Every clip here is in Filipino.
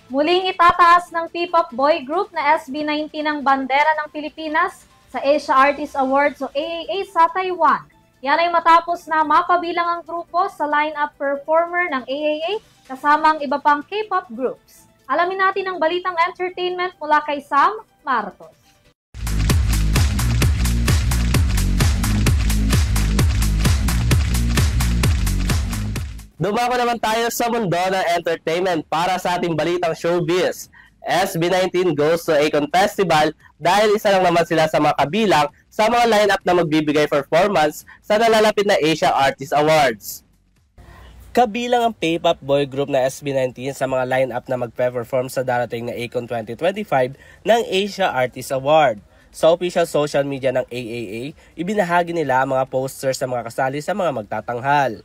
Muling itataas ng P-pop boy group na SB19 ang bandera ng Pilipinas sa Asia Artist Awards o AAA sa Taiwan. Yan ay matapos na mapabilang ang grupo sa line-up performer ng AAA kasama ang iba pang K-pop groups. Alamin natin ang balitang entertainment mula kay Sam Martos. Dumako naman tayo sa mundo ng entertainment para sa ating balitang showbiz. SB19 goes to Akon Festival dahil isa lang naman sila sa mga kabilang sa mga lineup na magbibigay performance sa nalalapit na Asia Artist Awards. Kabilang ang P-pop boy group na SB19 sa mga lineup na magpe-perform sa darating na Akon 2025 ng Asia Artist Award. Sa official social media ng AAA, ibinahagi nila ang mga posters sa mga kasali sa mga magtatanghal.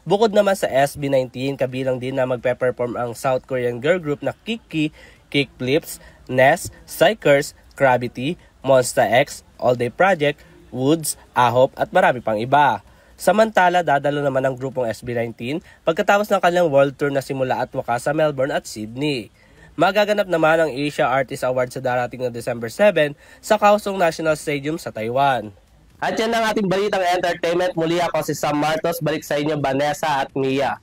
Bukod naman sa SB19, kabilang din na magpe-perform ang South Korean girl group na Kiki, Kickflips, Ness, Psychers, Gravity, Monsta X, All Day Project, Woods, Ahop at marami pang iba. Samantala, dadalo naman ang grupong SB19 pagkatapos ng kanilang world tour na simula at wakas sa Melbourne at Sydney. Magaganap naman ang Asia Artist Award sa darating na December 7 sa Kaohsiung National Stadium sa Taiwan. At yan ang ating balitang entertainment. Muli ako si Sam Martos. Balik sa inyo, Vanessa at Mia.